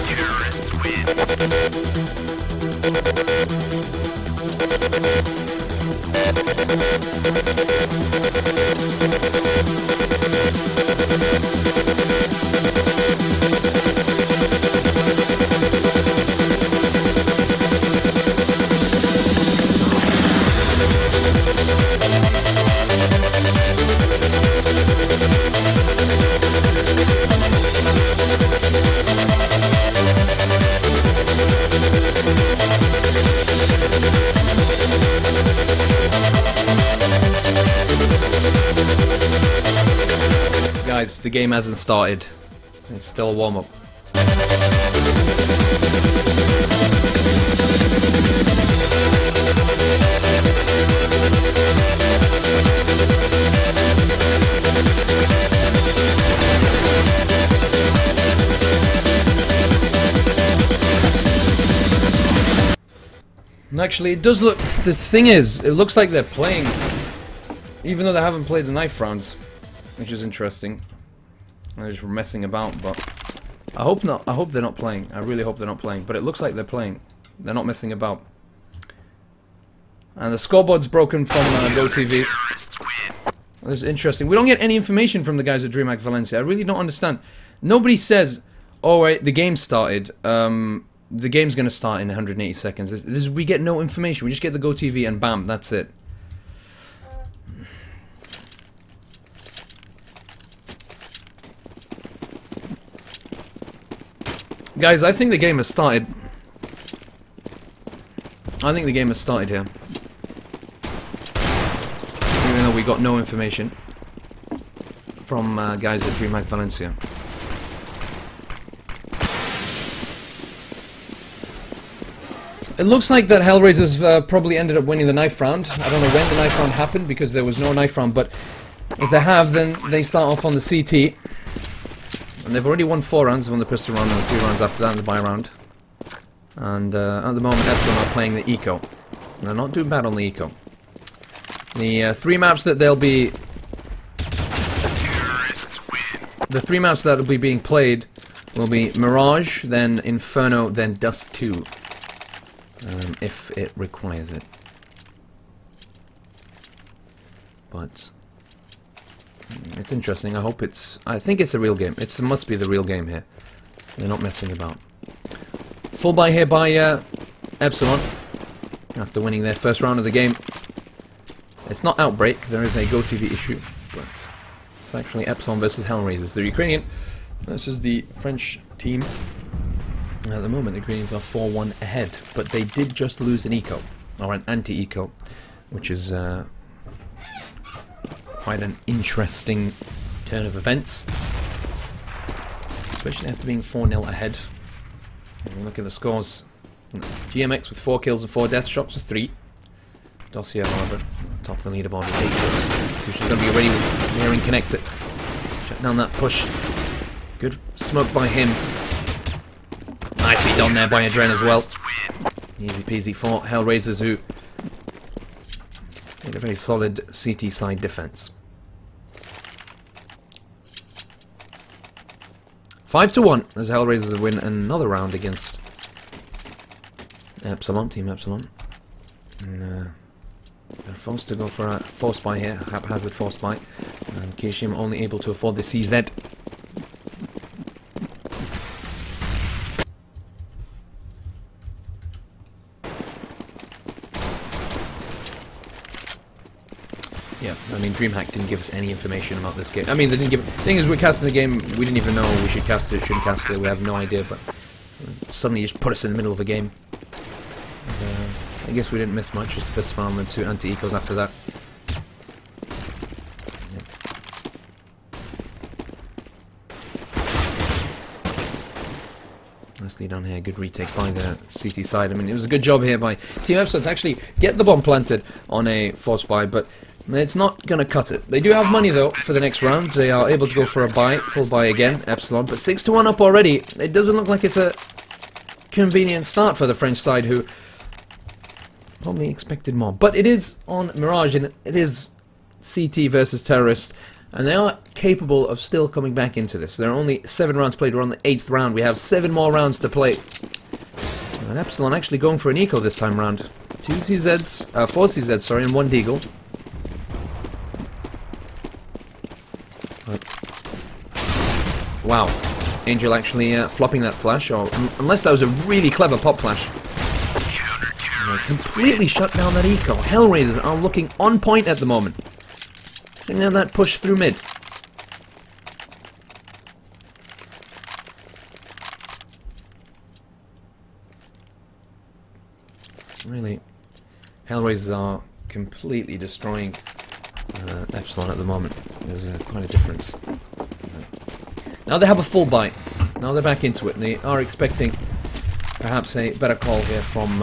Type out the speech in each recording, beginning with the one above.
Terrorists win. Guys, the game hasn't started. It's still a warm-up. And actually, it does look... The thing is, it looks like they're playing, even though they haven't played the knife rounds, which is interesting. They're just messing about, but I hope not. I hope they're not playing. I really hope they're not playing. But it looks like they're playing. They're not messing about. And the scoreboard's broken from GoTV. That's interesting. We don't get any information from the guys at DreamHack Valencia. I really don't understand. Nobody says, "Oh, wait, the game started. The game's gonna start in 180 seconds." We get no information. We just get the GoTV and bam, that's it. Guys, I think the game has started. I think the game has started here. Even though we got no information from guys at DreamHack Valencia. It looks like that HellRaisers probably ended up winning the knife round. I don't know when the knife round happened because there was no knife round, but if they have, then they start off on the CT. And they've already won 4 rounds, they've won the pistol round and 3 rounds after that in the buy round. And at the moment, Epsilon are playing the Eco. They're not doing bad on the Eco. The 3 maps that they'll be... The 3 maps that will be being played will be Mirage, then Inferno, then Dust 2. If it requires it. But... it's interesting. I think it's a real game. It must be the real game here. They're not messing about. Full buy here by Epsilon after winning their first round of the game. It's not Outbreak. There is a GoTV issue, but it's actually Epsilon versus HellRaisers. The Ukrainian versus the French team. At the moment, the Ukrainians are 4-1 ahead, but they did just lose an eco or an anti-eco, which is. Quite an interesting turn of events, especially after being 4-0 ahead. Look at the scores. GMX with 4 kills and 4 death shots with 3. Dossier, however, top of the leaderboard with 8 kills. She's going to be ready with nearing connected. Shut down that push. Good smoke by him. Nicely done there by Adren as well. Easy peasy for HellRaisers, who made a very solid CT side defense. 5-1 as HellRaisers win another round against Epsilon, Team Epsilon. And they're forced to go for a force buy here, haphazard force buy. And Keishim only able to afford the CZ. Yeah, I mean, DreamHack didn't give us any information about this game. I mean, they didn't give... The thing is, we're casting the game, we didn't even know we should cast it, shouldn't cast it, we have no idea, but suddenly just put us in the middle of a game. And, I guess we didn't miss much, just the pistol round and 2 anti-ecos after that. Nicely done here, good retake by the CT side. I mean, it was a good job here by Team Epsilon to actually get the bomb planted on a force buy, but it's not going to cut it. They do have money, though, for the next round. They are able to go for a buy, full buy again, Epsilon, but 6-1 up already. It doesn't look like it's a convenient start for the French side, who probably expected more. But it is on Mirage, and it is CT versus Terrorist, and they are capable of still coming back into this. There are only 7 rounds played. We're on the 8th round. We have 7 more rounds to play. And Epsilon actually going for an eco this time round. 4 CZs, sorry, and 1 Deagle. But wow, Angel actually flopping that flash, or unless that was a really clever pop flash. Completely shut down that eco. HellRaisers are looking on point at the moment. Getting down that push through mid. Really, HellRaisers are completely destroying Epsilon at the moment. There's quite a difference. Now they have a full buy. Now they're back into it, and they are expecting perhaps a better call here from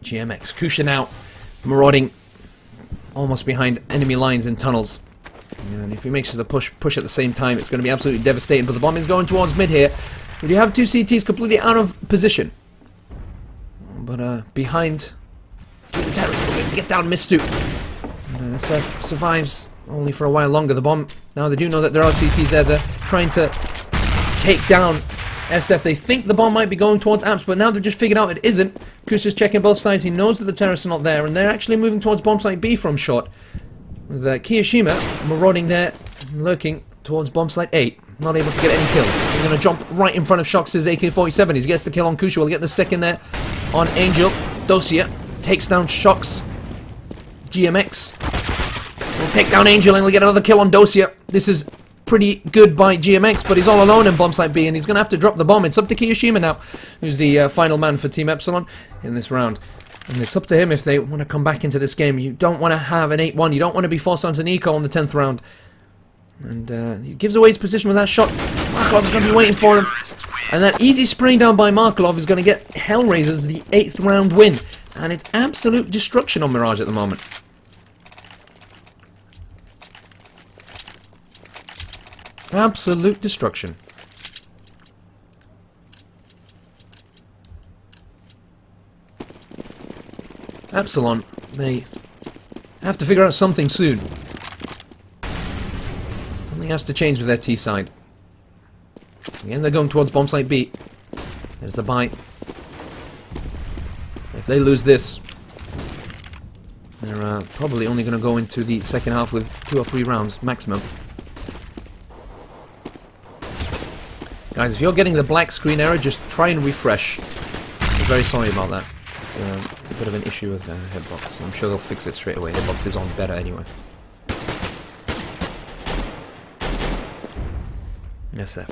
GMX. Kusha now marauding almost behind enemy lines and tunnels. And if he makes the push at the same time, it's going to be absolutely devastating. But the bomb is going towards mid here. But you have 2 CTs completely out of position. But behind the terrorists, going to get down Mistu. SF survives only for a while longer. The bomb, now they do know that there are CTs there. They're trying to take down SF. They think the bomb might be going towards Amps, but now they've just figured out it isn't. Kusa's checking both sides. He knows that the terrorists are not there, and they're actually moving towards bomb site B from short. With Kiyoshima marauding there, lurking towards bomb site A. Not able to get any kills. He's going to jump right in front of Shox's AK-47. He gets the kill on Kusha. We'll get the second there on Angel. Dosia takes down Shox. GMX will take down Angel, and we'll get another kill on Dosia. This is pretty good by GMX, but he's all alone in bomb site B, and he's going to have to drop the bomb. It's up to Kiyoshima now, who's the final man for Team Epsilon in this round. And it's up to him if they want to come back into this game. You don't want to have an 8-1. You don't want to be forced onto an eco on the 10th round. And he gives away his position with that shot. Markelov's going to be waiting for him. And that easy spraying down by Markelov is going to get HellRaisers the 8th round win. And it's absolute destruction on Mirage at the moment. Absolute destruction. Epsilon, they have to figure out something soon. Something has to change with their T side. Again, they're going towards bomb site B. There's a buy. If they lose this, they're probably only going to go into the second half with 2 or 3 rounds maximum. Guys, if you're getting the black screen error, just try and refresh. I'm very sorry about that. It's a bit of an issue with Hitbox. I'm sure they'll fix it straight away. Hitbox is on better anyway. SF.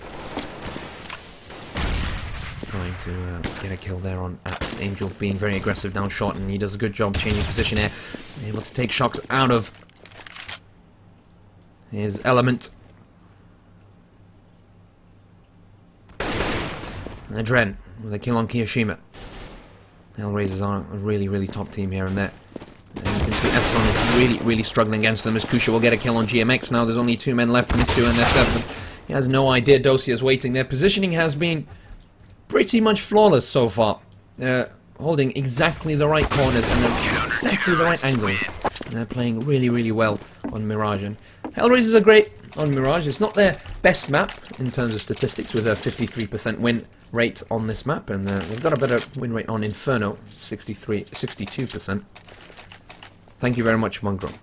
Trying to get a kill there on Apps. Angel being very aggressive down short, and he does a good job changing position here. Able to take Shox out of his element. And Dren with a kill on Kiyoshima. HellRaisers are a really, really top team here and there. And you can see Epsilon is really struggling against them as Kusha will get a kill on GMX now. There's only 2 men left, Mistu and SF. He has no idea Dosia is waiting. Their positioning has been pretty much flawless so far. They're holding exactly the right corners and exactly the right angles. And they're playing really, really well on Mirage. And HellRaisers are great on Mirage. It's not their best map in terms of statistics, with a 53% win rate on this map, and they've got a better win rate on Inferno, 62%. Thank you very much, Mongrel.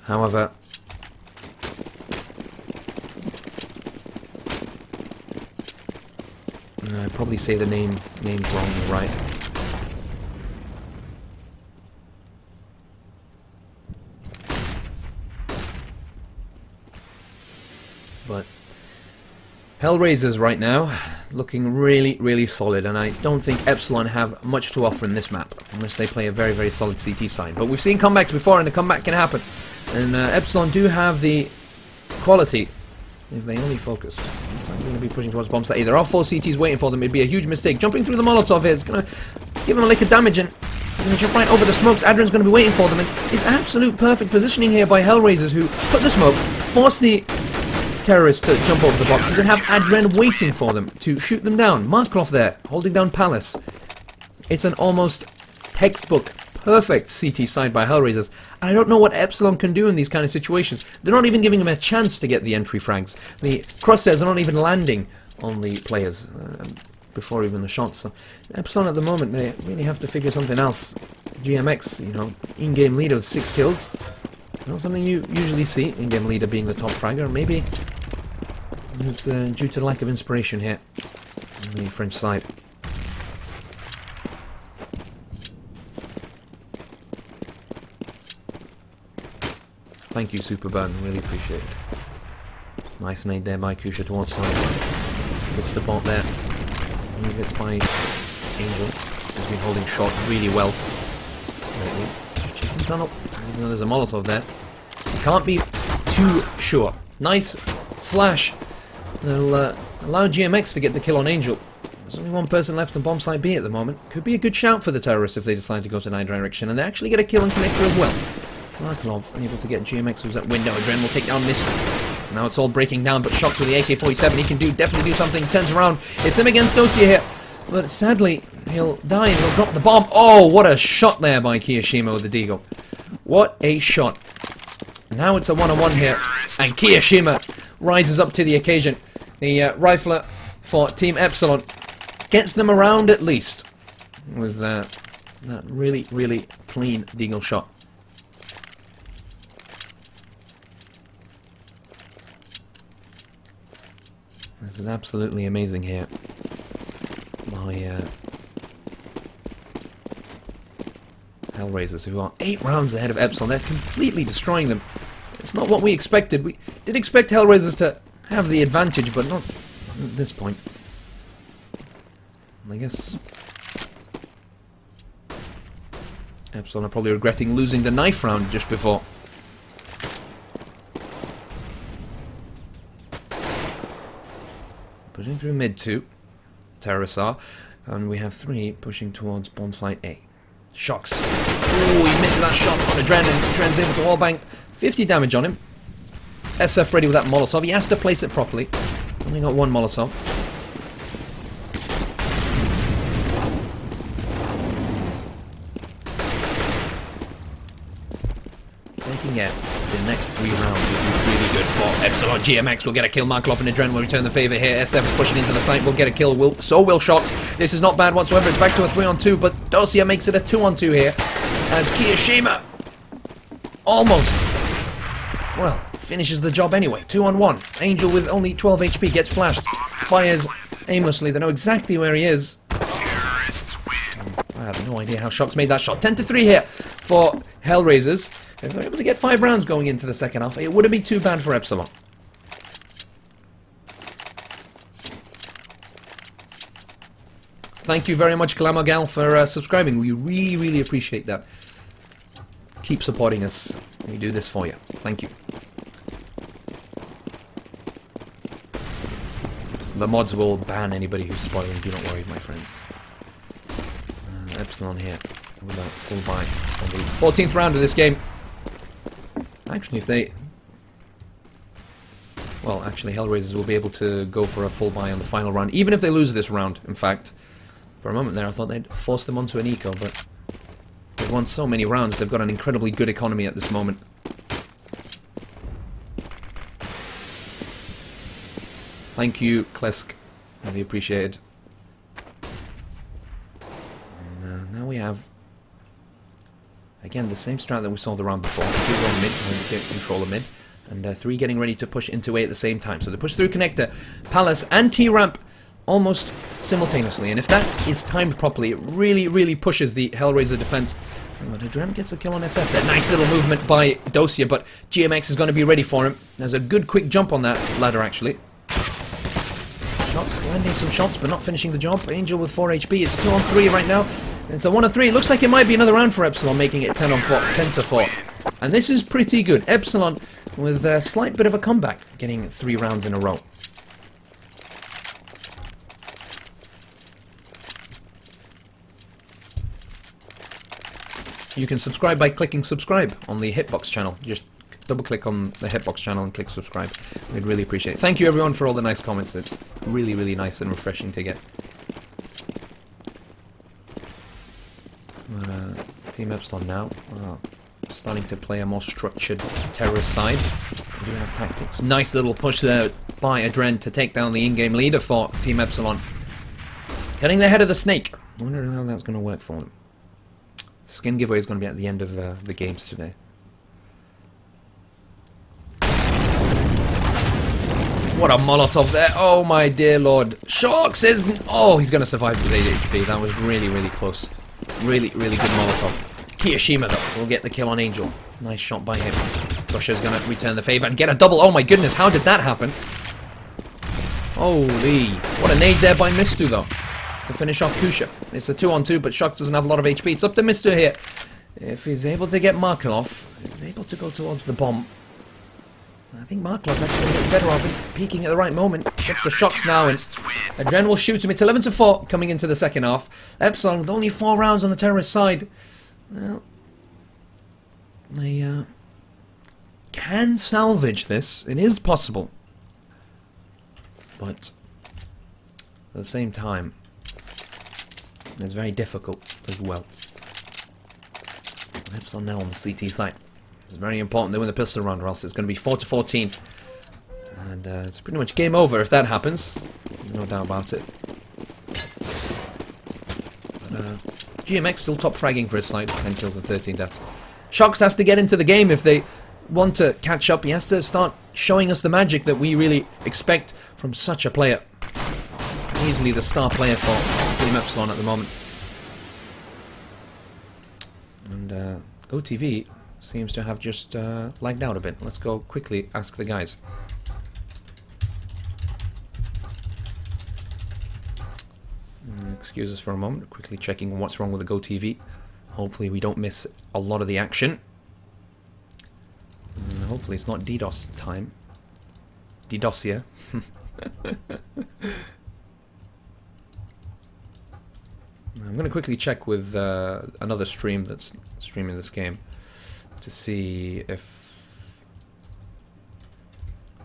However, I probably say the names wrong, right? But HellRaisers right now looking really, really solid, and I don't think Epsilon have much to offer in this map unless they play a very, very solid CT side. But we've seen comebacks before, and a comeback can happen. And Epsilon do have the quality if they only focus. So I'm going to be pushing towards bomb site A. There are 4 CTs waiting for them. It'd be a huge mistake. Jumping through the Molotov here is going to give them a lick of damage, and going to jump right over the smokes. Adrian's going to be waiting for them, and it's absolute perfect positioning here by HellRaisers, who put the smokes, force the terrorists to jump over the boxes and have Adren waiting for them to shoot them down. Markov there, holding down Palace. It's an almost textbook perfect CT side by HellRaisers. I don't know what Epsilon can do in these kind of situations. They're not even giving them a chance to get the entry frags. The crosshairs are not even landing on the players before even the shots. So Epsilon at the moment, they really have to figure something else. GMX, you know, in-game leader with 6 kills. Not something you usually see, in-game leader being the top fragger. Maybe it's due to the lack of inspiration here on the French side. Thank you, Superburn. Really appreciate it. Nice nade there by Kusha towards side. Good support there. He gets by Angel, who's been holding short really well lately. Chicken tunnel. Even though there's a Molotov there. Can't be too sure. Nice flash. They'll allow GMX to get the kill on Angel. There's only one person left on bomb site B at the moment. Could be a good shout for the terrorists if they decide to go to 9 direction. And they actually get a kill on Connector as well. Markov able to get GMX who's at window. Adren will take down Miss. Now it's all breaking down, but Shocks with the AK-47, he can definitely do something. Turns around, it's him against Dosia here. But sadly, he'll die and he'll drop the bomb. Oh, what a shot there by Kiyashima with the deagle. What a shot. Now it's a one-on-one here, and Kiyashima rises up to the occasion. The rifler for Team Epsilon gets them around at least with that really, really clean deagle shot. This is absolutely amazing here. My HellRaisers, who are 8 rounds ahead of Epsilon, they're completely destroying them. It's not what we expected. We did expect HellRaisers to have the advantage, but not at this point. I guess Epsilon are probably regretting losing the knife round just before. Pushing through mid 2, terrorists are, and we have 3 pushing towards bomb site A. Shocks. Ooh, he misses that shot on Adren, and Adren's able to wallbang. 50 damage on him. SF ready with that Molotov. He has to place it properly. Only got 1 Molotov. Taking out the next 3 rounds will be really good for Epsilon. GMX will get a kill. Markov and Adren will return the favour here. SF is pushing into the site, will get a kill. So will Shocks. This is not bad whatsoever. It's back to a 3-on-2, but Dosia makes it a 2-on-2 here. As Kiyashima almost, well, finishes the job anyway. 2-on-1. Angel with only 12 HP gets flashed. Fires aimlessly. They know exactly where he is. I have no idea how Shocks made that shot. 10-3 here for HellRaisers. If they're able to get 5 rounds going into the second half, it wouldn't be too bad for Epsilon. Thank you very much, Klamagal, for subscribing. We really, really appreciate that. Keep supporting us. We do this for you. Thank you. The mods will ban anybody who's spoiling. Do not worry, my friends. Epsilon here with a full buy on the 14th round of this game. Actually, if they... Well, actually, HellRaisers will be able to go for a full buy on the final round, even if they lose this round, in fact. For a moment there, I thought they'd force them onto an eco, but they've won so many rounds, they've got an incredibly good economy at this moment. Thank you, Klesk. Really appreciated. And now we have... Again, the same strat that we saw the round before. 2 on mid, trying to get control of mid. And 3 getting ready to push into A at the same time. So they push through Connector, Palace, and T-Ramp almost simultaneously. And if that is timed properly, it really, really pushes the HellRaiser defense. But Adren gets a kill on SF. That nice little movement by Dosia, but GMX is going to be ready for him. There's a good quick jump on that ladder, actually. Shocks landing some shots, but not finishing the job. Angel with 4 HP. It's 2-on-3 right now. It's a 1-on-3. It looks like it might be another round for Epsilon, making it 10-4. And this is pretty good. Epsilon with a slight bit of a comeback, getting 3 rounds in a row. You can subscribe by clicking subscribe on the Hitbox channel. Just double click on the Hitbox channel and click subscribe. We'd really appreciate it. Thank you everyone for all the nice comments. It's really, really nice and refreshing to get. But, Team Epsilon now. Starting to play a more structured terrorist side. We do have tactics. Nice little push there by Adren to take down the in-game leader for Team Epsilon. Cutting the head of the snake. I wonder how that's going to work for them. Skin giveaway is going to be at the end of the games today. What a Molotov there. Oh my dear lord. Sharks is... Oh, he's going to survive with 8 HP. That was really, really close. Really, really good Molotov. Kiyashima, though, will get the kill on Angel. Nice shot by him. Russia's going to return the favor and get a double. Oh my goodness, how did that happen? Holy. What a nade there by Mistu, though, to finish off Kusha. It's a 2-on-2, but Sharks doesn't have a lot of HP. It's up to Mistu here. If he's able to get Markelov, he's able to go towards the bomb. I think Markelov's actually going to get better off in peeking at the right moment. It's up to Sharks now, and Adren will shoot him. It's 11-4 coming into the second half. Epsilon with only 4 rounds on the terrorist side. Well, they can salvage this. It is possible. But at the same time, it's very difficult as well. Epsilon now on the CT side. It's very important they win the pistol round, or else it's going to be 4-14. And it's pretty much game over if that happens. No doubt about it. But, GMX still top fragging for his side, 10 kills and 13 deaths. Sharks has to get into the game if they want to catch up. He has to start showing us the magic that we really expect from such a player. Easily the star player for Team Epsilon at the moment. And GoTV seems to have just lagged out a bit. Let's go quickly ask the guys. Excuse us for a moment, quickly checking what's wrong with the GoTV. Hopefully we don't miss a lot of the action. And hopefully it's not DDoS time. DDoSia. I'm going to quickly check with another stream that's streaming this game to see if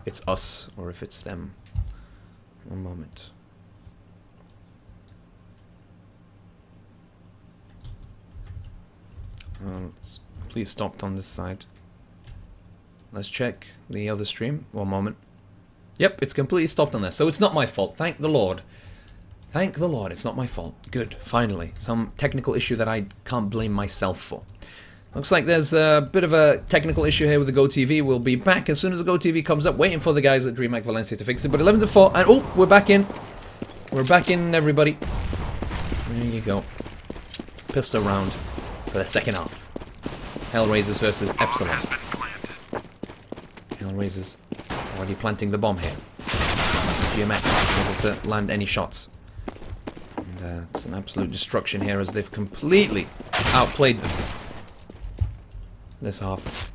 it's us or if it's them. One moment. It's completely stopped on this side. Let's check the other stream. One moment. Yep, it's completely stopped on there. So it's not my fault. Thank the Lord. Thank the Lord, it's not my fault. Good, finally. Some technical issue that I can't blame myself for. Looks like there's a bit of a technical issue here with the GoTV. We'll be back as soon as the GoTV comes up. Waiting for the guys at DreamHack Valencia to fix it. But 11-4, and oh, we're back in. We're back in, everybody. There you go. Pistol round for the second half. HellRaisers versus Epsilon. HellRaisers already planting the bomb here. GMX able to land any shots. And it's an absolute destruction here as they've completely outplayed them. This half.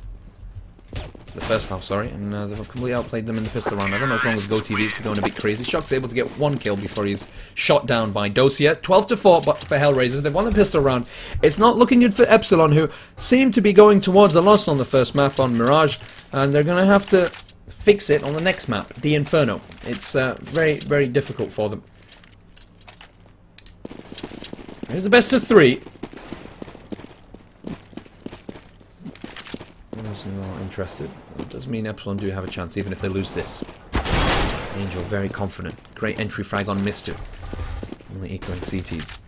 The first half, sorry. And they've completely outplayed them in the pistol round. I don't know what's wrong with GoTV. It's going a bit crazy. Shock's able to get 1 kill before he's shot down by Dosia. 12-4 but for HellRaisers. They've won the pistol round. It's not looking good for Epsilon, who seem to be going towards a loss on the first map on Mirage. And they're going to have to fix it on the next map, the Inferno. It's very, very difficult for them. Here's the best of 3. Those who are interested. It does mean Epsilon do have a chance, even if they lose this. Angel, very confident. Great entry frag on Mister. Only echoing CTs.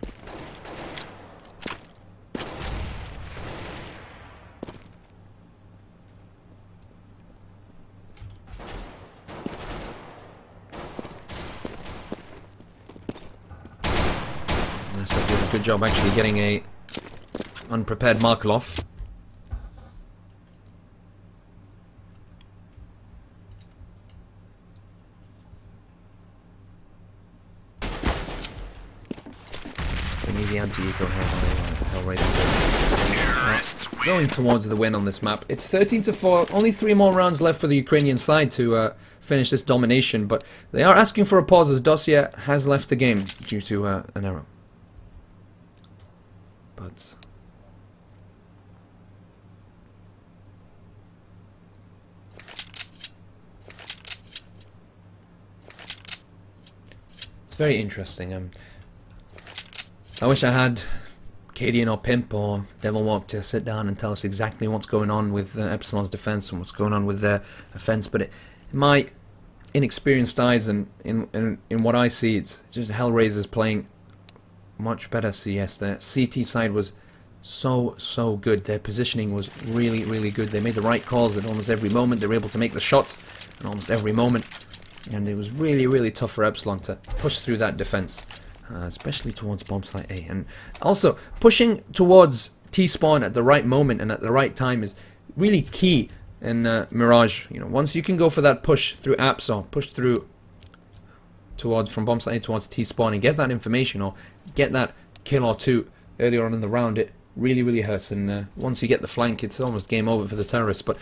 Did a good job actually getting a unprepared Markelov. An easy anti-eco here by HellRaisers. Going towards the win on this map. It's 13-4. Only 3 more rounds left for the Ukrainian side to finish this domination, but they are asking for a pause as Dosia has left the game due to an error. But It's very interesting. I wish I had Cadian or Pimp or Devilwalk to sit down and tell us exactly what's going on with Epsilon's defense and what's going on with their offense, but in my inexperienced eyes and in what I see, it's just HellRaisers playing much better CS. Their CT side was so good. Their positioning was really good. They made the right calls at almost every moment. They were able to make the shots at almost every moment, and it was really tough for Epsilon to push through that defense, especially towards bomb site A. And also pushing towards T-spawn at the right moment and at the right time is really key in Mirage. You know, once you can go for that push through Epsilon, push through towards from bomb site A towards T-spawn and get that information or get that kill or two earlier on in the round, it really hurts. And once you get the flank, it's almost game over for the terrorists. But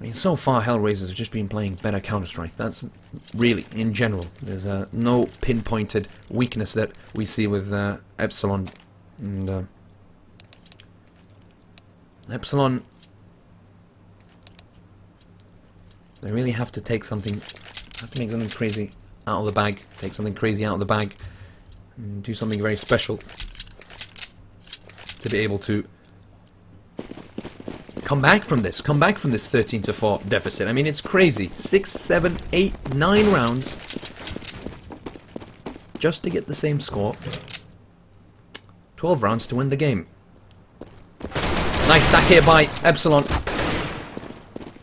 I mean, so far HellRaisers have just been playing better Counter-Strike. That's really, in general, there's no pinpointed weakness that we see with Epsilon. And Epsilon, they really have to take something, make something crazy out of the bag, take something crazy out of the bag, and do something very special to be able to come back from this 13-4 deficit. I mean, it's crazy. 6, 7, 8, 9 rounds just to get the same score. 12 rounds to win the game. Nice stack here by Epsilon.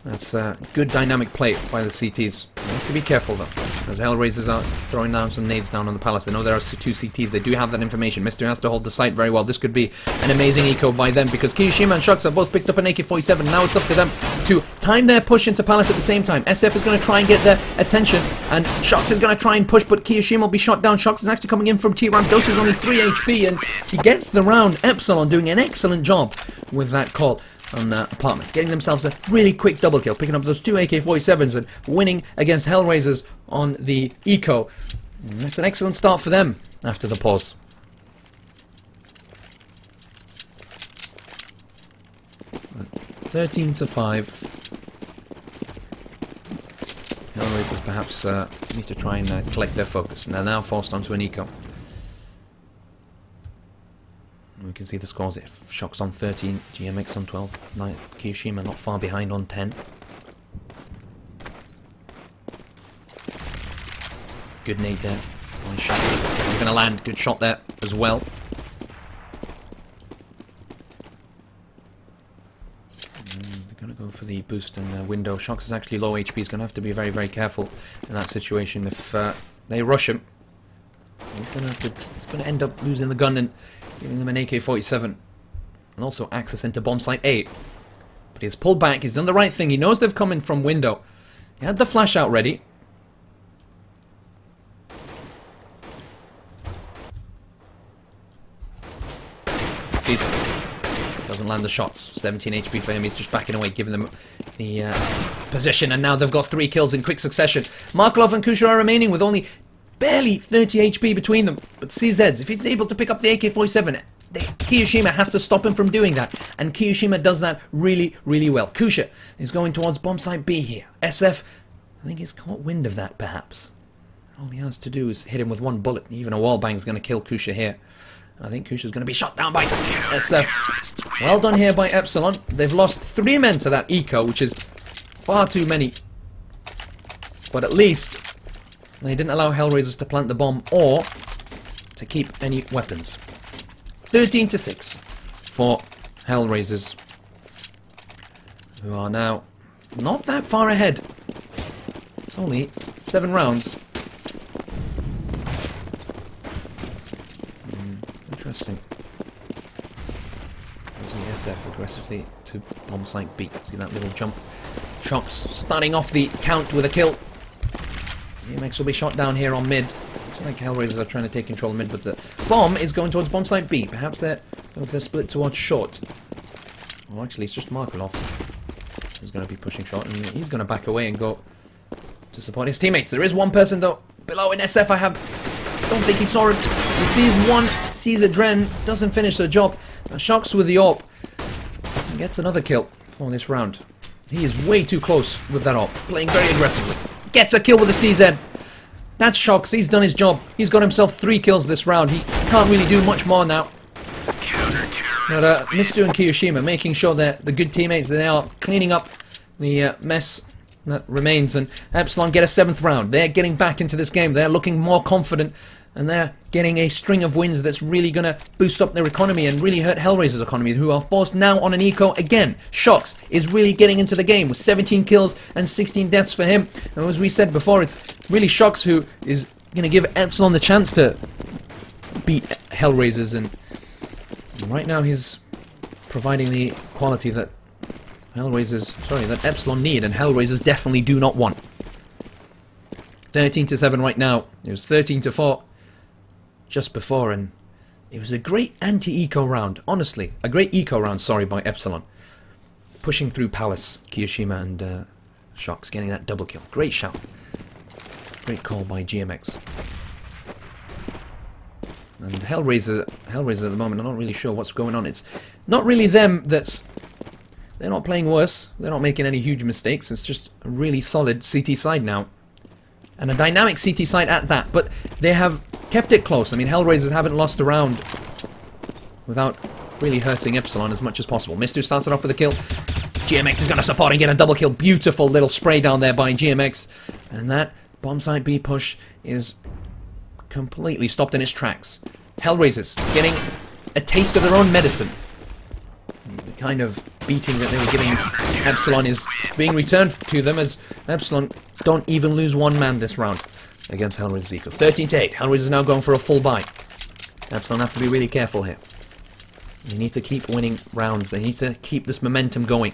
That's good dynamic play by the CTs. You have to be careful though, as HellRaisers are throwing down some nades down on the palace. They know there are 2 CTs. They do have that information. Mystery has to hold the site very well. This could be an amazing eco by them because Kiyushima and Shux have both picked up an AK-47. Now it's up to them to time their push into palace at the same time. SF is going to try and get their attention, and Shux is going to try and push, but Kiyushima will be shot down. Shux is actually coming in from T-Ramp. Dose is only 3 HP, and he gets the round. Epsilon doing an excellent job with that call on apartment, getting themselves a really quick double kill, picking up those 2 AK-47s and winning against HellRaisers on the eco. That's an excellent start for them after the pause. But 13-5. HellRaisers perhaps need to try and collect their focus, and they're now forced onto an eco. We can see the scores. If Shock's on 13, GMX on 12, Kiyushima not far behind on 10. Good nade there. Nice shot. He's going to land. Good shot there as well. They're going to go for the boost in the window. Shox is actually low HP. He's going to have to be very careful in that situation. If they rush him, he's going to end up losing the gun and giving them an AK-47 and also access into bomb site A. But he's pulled back. He's done the right thing. He knows they've come in from window. He had the flash out ready. Sees them. Doesn't land the shots. 17 HP for him. He's just backing away, giving them the position. And now they've got 3 kills in quick succession. Markelov and Kusha are remaining with only barely 30 HP between them. But CZs, if he's able to pick up the AK-47, Kiyushima has to stop him from doing that. And Kiyushima does that really well. Kusha is going towards bomb site B here. SF, I think he's caught wind of that, perhaps. All he has to do is hit him with 1 bullet. Even a wallbang is going to kill Kusha here. I think Kusha's going to be shot down by SF. Well done here by Epsilon. They've lost 3 men to that eco, which is far too many. But at least they didn't allow HellRaisers to plant the bomb or to keep any weapons. 13-6 for HellRaisers, who are now not that far ahead. It's only 7 rounds. Interesting. Using SF aggressively to bomb site B. See that little jump. Shocks starting off the count with a kill. EMX will be shot down here on mid. Looks like HellRaisers are trying to take control of mid, but the bomb is going towards bomb site B. Perhaps they're going for the split towards short. Well, actually, it's just Markelov who's going to be pushing short, and he's going to back away and go to support his teammates. There is one person, though, below in SF. Don't think he saw it. He sees one, sees a Dren, doesn't finish the job. Shocks with the AWP. And gets another kill for this round. He is way too close with that AWP, playing very aggressively. Gets a kill with the CZ. That's Shocks. He's done his job. He's got himself 3 kills this round. He can't really do much more now. But Mr. and Kiyoshima making sure that the good teammates, they are cleaning up the mess that remains. And Epsilon get a 7th round. They're getting back into this game. They're looking more confident. And they're getting a string of wins that's really going to boost up their economy and really hurt HellRaisers' economy, who are forced now on an eco again. Shocks is really getting into the game with 17 kills and 16 deaths for him. And as we said before, it's really Shocks who is going to give Epsilon the chance to beat HellRaisers. And right now he's providing the quality that that Epsilon need, and HellRaisers definitely do not want. 13-7 right now. It was 13-4 just before, and it was a great anti-eco round. Honestly, a great eco round, sorry, by Epsilon. Pushing through Palace, Kiyoshima and Shocks, getting that double kill. Great shout. Great call by GMX. And HellRaisers at the moment, I'm not really sure what's going on. It's not really them that's... They're not playing worse. They're not making any huge mistakes. It's just a really solid CT side now. And a dynamic CT side at that. But they have kept it close. I mean, HellRaisers haven't lost a round without really hurting Epsilon as much as possible. Mistu starts it off with a kill. GMX is going to support and get a double kill. Beautiful little spray down there by GMX. And that bomb site B push is completely stopped in its tracks. HellRaisers getting a taste of their own medicine. The kind of beating that they were giving Epsilon is being returned to them, as Epsilon don't even lose 1 man this round against HellRaisers Eco. 13-8. HellRaisers now going for a full buy. Epsilon have to be really careful here. They need to keep winning rounds. They need to keep this momentum going.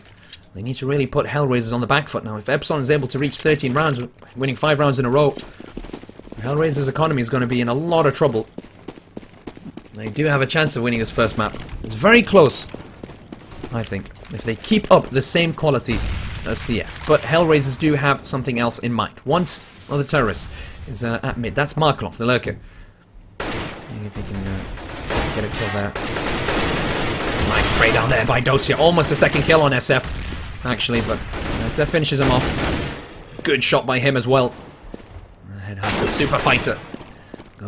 They need to really put HellRaisers on the back foot now. If Epsilon is able to reach 13 rounds, winning 5 rounds in a row, HellRaisers' economy is going to be in a lot of trouble. They do have a chance of winning this first map. It's very close, I think, if they keep up the same quality of CF. But HellRaisers do have something else in mind. Once the terrorist is at mid. That's Markelov, the lurker. Seeing if he can get a kill there. Nice spray down there by Dosia. Almost a 2nd kill on SF, actually, but SF finishes him off. Good shot by him as well. Head has the super fighter.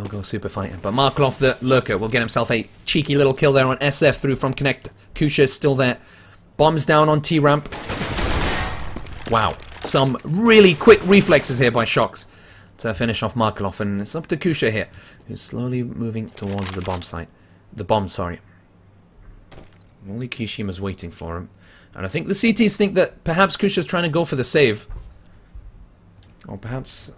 Go super fighter. But Markelov, the lurker, will get himself a cheeky little kill there on SF through from Connect. Kusha is still there. Bombs down on T-ramp. Wow. Some really quick reflexes here by Shocks to finish off Markelov. And it's up to Kusha here, who's slowly moving towards the bomb site. The bomb, sorry. Only Kishima's waiting for him. And I think the CTs think that perhaps Kusha's trying to go for the save. Or perhaps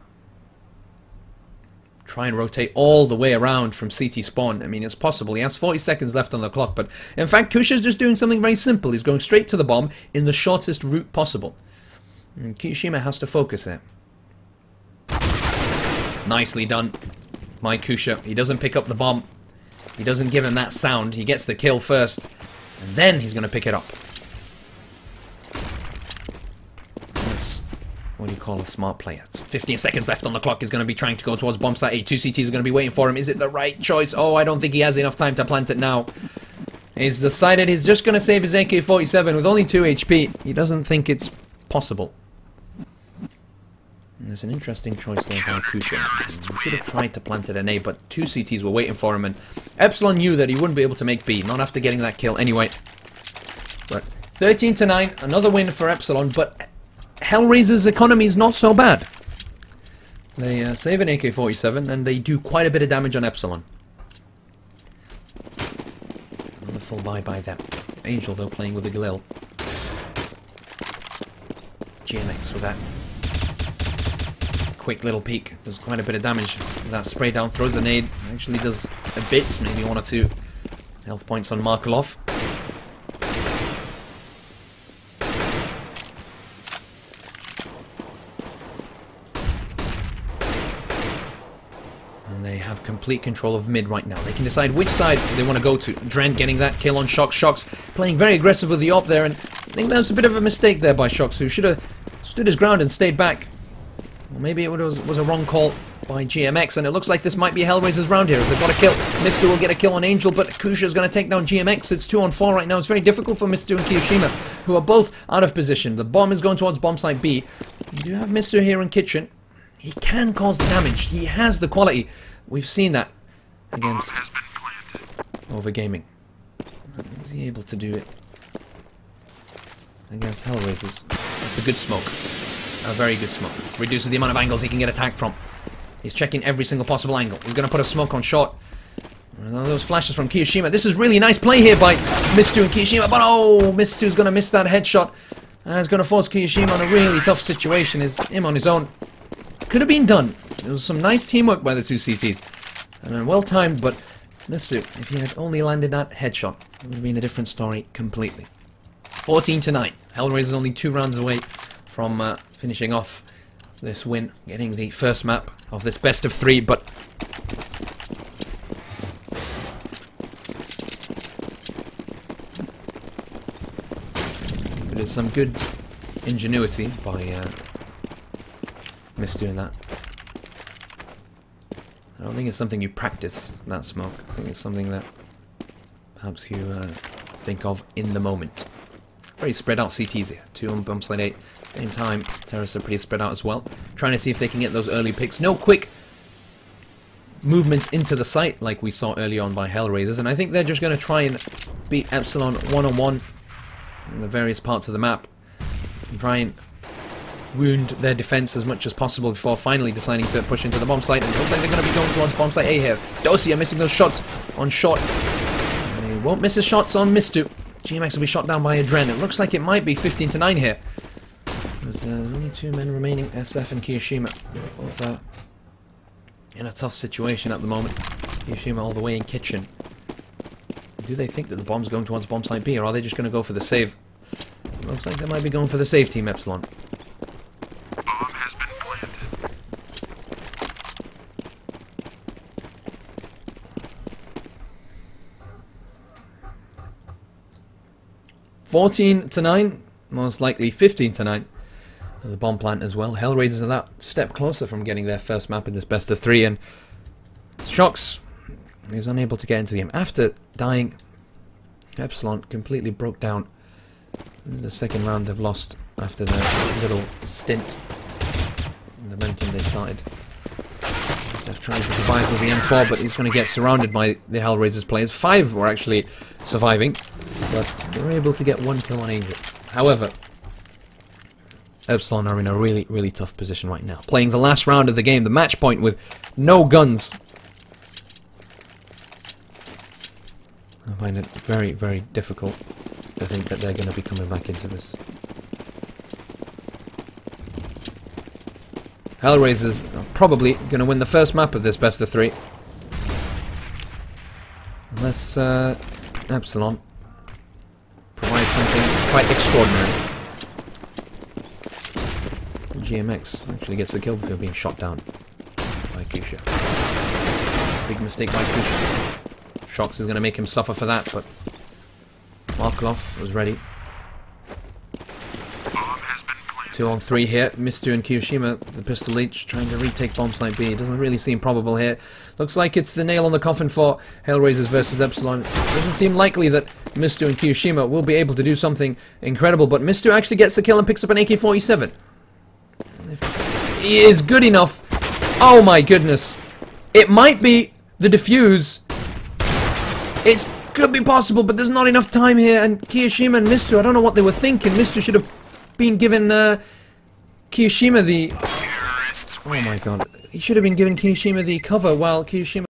try and rotate all the way around from CT spawn. I mean, it's possible. He has 40 seconds left on the clock, but in fact, Kusha's just doing something very simple. He's going straight to the bomb in the shortest route possible. And Kiyoshima has to focus here. Nicely done by Kusha. He doesn't pick up the bomb. He doesn't give him that sound. He gets the kill first, and then he's going to pick it up. That's what do you call a smart player? It's 15 seconds left on the clock. He's going to be trying to go towards bomb site A. 2 CTs are going to be waiting for him. Is it the right choice? Oh, I don't think he has enough time to plant it now. He's decided he's just going to save his AK-47 with only 2 HP. He doesn't think it's possible. And there's an interesting choice there by Kusha. He could have tried to plant it in A, but 2 CTs were waiting for him, and Epsilon knew that he wouldn't be able to make B, not after getting that kill anyway. But 13-9, another win for Epsilon, but HellRaisers' economy is not so bad. They save an AK-47, and they do quite a bit of damage on Epsilon. Another full buy by them. Angel, though, playing with the Galil. GMX with that quick little peek. Does quite a bit of damage. That spray down throws a nade. Actually does a bit, maybe 1 or 2 health points on Markelov. And they have complete control of mid right now. They can decide which side they want to go to. Dren getting that kill on Shocks. Shocks playing very aggressive with the op there, and I think that was a bit of a mistake there by Shocks, who should have stood his ground and stayed back. Well, maybe it was a wrong call by GMX, and it looks like this might be HellRaisers round here as they've got a kill. Mistu will get a kill on Angel, but Kusha's going to take down GMX. It's 2 on 4 right now. It's very difficult for Mistu and Kiyoshima, who are both out of position. The bomb is going towards bomb site B. You do have Mistu here in kitchen. He can cause the damage. He has the quality. We've seen that against Overgaming. Is he able to do it against HellRaisers? It's a good smoke. A very good smoke. Reduces the amount of angles he can get attacked from. He's checking every single possible angle. He's going to put a smoke on short. Those flashes from Kiyoshima. This is really nice play here by Mistu and Kiyoshima. But oh, Mistu's going to miss that headshot. And it's going to force Kiyoshima on a really tough situation. Is him on his own. Could have been done. There was some nice teamwork by the two CTs. And well timed, but Mistu, if he had only landed that headshot, it would have been a different story completely. 14-9. HellRaisers only 2 rounds away from finishing off this win, getting the first map of this best of 3, but it is some good ingenuity by doing that. I don't think it's something you practice, that smoke. I think it's something that perhaps you think of in the moment. Very spread out CTs here. 2 on bomb site 8. Same time, terrorists are pretty spread out as well. Trying to see if they can get those early picks. No quick movements into the site like we saw early on by HellRaisers, and I think they're just going to try and beat Epsilon one-on-one in the various parts of the map and try and wound their defense as much as possible before finally deciding to push into the bomb site. And it looks like they're going to be going towards bomb site A here. Dosia missing those shots on shot. And he won't miss his shots on Mistu. GMX will be shot down by Adren. It looks like it might be 15-9 here. There's only 2 men remaining, SF and Kiyoshima. Both in a tough situation at the moment. Kiyoshima all the way in kitchen. Do they think that the bomb's going towards bomb site B, or are they just going to go for the save? Looks like they might be going for the save, Team Epsilon. Bomb has been planted. 14-9, most likely 15-9. The bomb plant as well. HellRaisers are that step closer from getting their first map in this best of 3, and Shocks is unable to get into the game. After dying, Epsilon completely broke down. This is the second round they've lost after their little stint in the momentum they started. SF trying to survive with the M4, but he's going to get surrounded by the HellRaisers players. 5 were actually surviving, but they were able to get 1 kill on Angel. However, Epsilon are in a really, really tough position right now. Playing the last round of the game, the match point with no guns. I find it very, very difficult to think that they're going to be coming back into this. HellRaisers are probably going to win the first map of this best of 3. Unless Epsilon provides something quite extraordinary. GMX actually gets the kill before being shot down by Kusha. Big mistake by Kusha. Shocks is going to make him suffer for that, but Markov was ready. 2 on 3 here. Mistu and Kiyoshima, the pistol each, trying to retake bomb site B. It doesn't really seem probable here. Looks like it's the nail on the coffin for HellRaisers versus Epsilon. It doesn't seem likely that Mistu and Kiyoshima will be able to do something incredible, but Mistu actually gets the kill and picks up an AK-47. If he is good enough. Oh my goodness. It might be the defuse. It could be possible, but there's not enough time here. And Kiyoshima and Mistu, I don't know what they were thinking. Mistu should have been given Kiyoshima the... Oh my god. He should have been giving Kiyoshima the cover while Kiyoshima